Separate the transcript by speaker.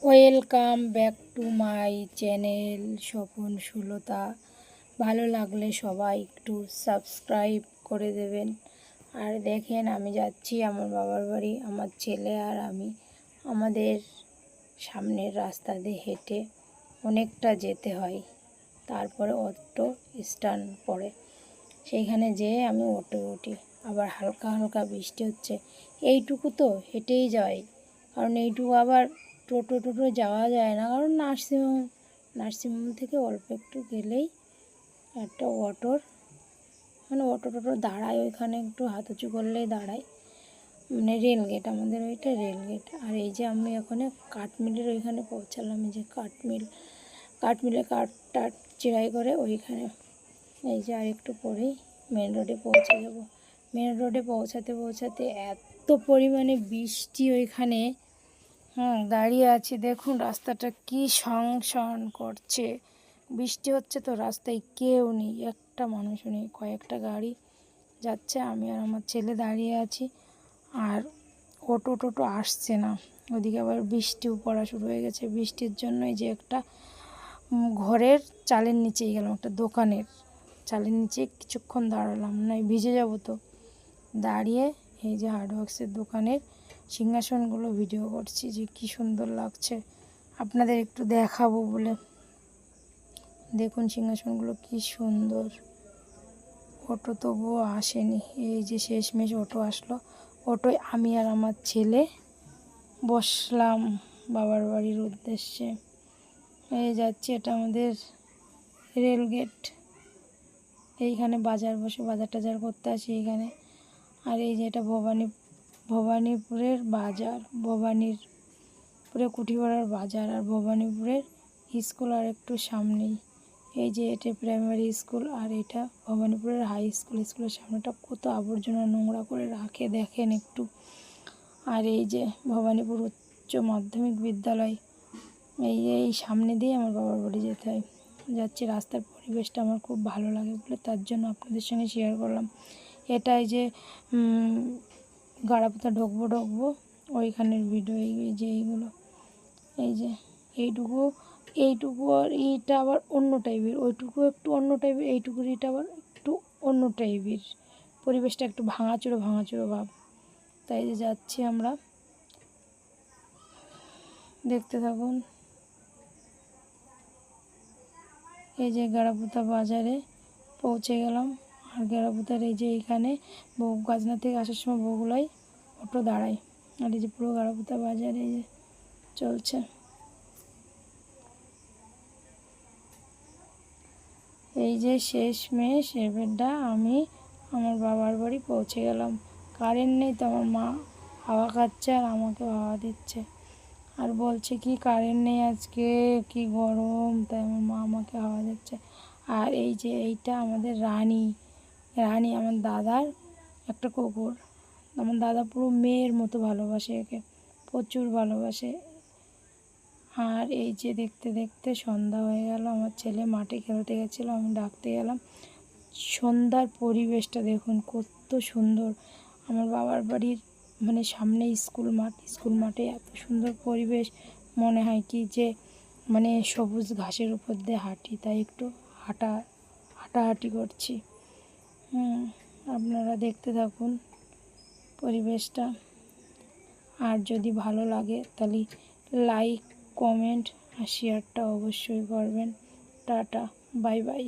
Speaker 1: Welcome back to my channel Swapan Sulata. ভালো লাগলে সবাই একটু সাবস্ক্রাইব করে দেবেন। আর দেখেন আমি যাচ্ছি আমার বাবার বাড়ি, আমার ছেলে আর আমি। আমাদের সামনের রাস্তা দিয়ে হেঁটে অনেকটা যেতে হয়, তারপরে অটো স্ট্যান্ড পড়ে, সেইখানে যেয়ে আমি অটো উঠি। আবার হালকা হালকা বৃষ্টি হচ্ছে, এইটুকু তো হেঁটেই যাই, কারণ এইটুকু আবার টোটো যাওয়া যায় না, কারণ নার্সিংহোম থেকে অল্প একটু গেলেই একটা অটো দাঁড়ায়, ওইখানে একটু হাত উঁচু করলেই দাঁড়ায়, মানে রেলগেট, আমাদের ওইটা রেলগেট। আর এই যে আমি ওখানে কাঠমিলের ওইখানে পৌঁছালাম, এই যে কাঠমিলে কাঠ চিরাই করে ওইখানে। এই যে আর একটু পরেই মেন রোডে পৌঁছে যাব। মেন রোডে পৌঁছাতে এত পরিমাণে বৃষ্টি ওইখানে, দাঁড়িয়ে আছি, দেখুন রাস্তাটা কি সংশন করছে। বৃষ্টি হচ্ছে তো রাস্তায় কেউ নেই, একটা মানুষও নেই, কয়েকটা গাড়ি যাচ্ছে, আমি আর আমার ছেলে দাঁড়িয়ে আছি। আর টোটো আসছে না, ওদিকে আবার বৃষ্টিও পড়া শুরু হয়ে গেছে। বৃষ্টির জন্য এই যে একটা ঘরের চালের নিচেই গেলাম, একটা দোকানের চালের নিচে কিছুক্ষণ দাঁড়ালাম, নয় ভিজে যাব তো। দাঁড়িয়ে এই যে হার্ডওয়ার্কসের দোকানের সিংহাসনগুলো ভিডিও করছি, যে কি সুন্দর লাগছে, আপনাদের একটু দেখাবো বলে। দেখুন সিংহাসনগুলো কি সুন্দর। অটো তবুও আসেনি, এই যে শেষমেশ অটো আসলো। অটোয় আমি আর আমার ছেলে বসলাম বাবার বাড়ির উদ্দেশ্যে। এই যাচ্ছি, এটা আমাদের রেলগেট। এইখানে বাজার বসে, বাজার টাজার করতে আসি এইখানে। আর এই যে এটা ভবানীপুরের বাজার, ভবানীপুরে কুঠিপাড়ার বাজার, আর ভবানীপুরের স্কুল আর একটু সামনেই। এই যে এটা প্রাইমারি স্কুল, আর এটা ভবানীপুরের হাই স্কুল। স্কুলের সামনেটা কত আবর্জনা নোংরা করে রাখে দেখেন একটু। আর এই যে ভবানীপুর উচ্চ মাধ্যমিক বিদ্যালয়, এই সামনে দিয়ে আমার বাবার বাড়ি যেতে হয়। যাচ্ছি, রাস্তার পরিবেশটা আমার খুব ভালো লাগে বলে তার জন্য আপনাদের সঙ্গে শেয়ার করলাম। এটাই যে গাড়াপোতা ঢুকবো ওইখানের ভিডিও। এই যে এইগুলো, এই যে এইটুকু আর এইটা আবার অন্য টাইপের, ওইটুকু একটু অন্য টাইপের, এইটুকুর এটা আবার একটু অন্য টাইপের, পরিবেশটা একটু ভাঙাচুরো ভাব। তাই যে যাচ্ছি আমরা, দেখতে থাকুন। এই যে গাড়াপোতা বাজারে পৌঁছে গেলাম। আর গাড়াপোতার এই যে এইখানে গাজনা থেকে আসার সময় বগুলায় অটো দাঁড়ায়। আর এই যে পুরো গাড়াপোতা বাজার এই যে চলছে। এই যে শেষমেশ এবারটা আমি আমার বাবার বাড়ি পৌঁছে গেলাম। কারেন্ট নেই তো, আমার মা হাওয়া খাচ্ছে আর আমাকে হাওয়া দিচ্ছে, আর বলছে কি কারেন্ট নেই আজকে, কি গরম, তাই আমার মা আমাকে হাওয়া দিচ্ছে। আর এই যে এইটা আমাদের রানী, আমার দাদার একটা কুকুর। আমার দাদা পুরো মেয়ের মতো ভালোবাসে একে, প্রচুর ভালোবাসে। আর এই যে দেখতে দেখতে সন্ধ্যা হয়ে গেল, আমার ছেলে মাঠে খেলতে গেছিলো, আমি ডাকতে গেলাম। সন্ধ্যার পরিবেশটা দেখুন কত সুন্দর। আমার বাবার বাড়ির মানে সামনে স্কুল মাঠে এত সুন্দর পরিবেশ, মনে হয় কি যে মানে সবুজ ঘাসের উপর দিয়ে হাঁটি, তাই একটু হাঁটাহাঁটি করছি। আপনারা দেখতে থাকুন পরিবেশটা। আর যদি ভালো লাগে তাহলে লাইক, কমেন্ট আর শেয়ারটা অবশ্যই করবেন। Tata, bye bye.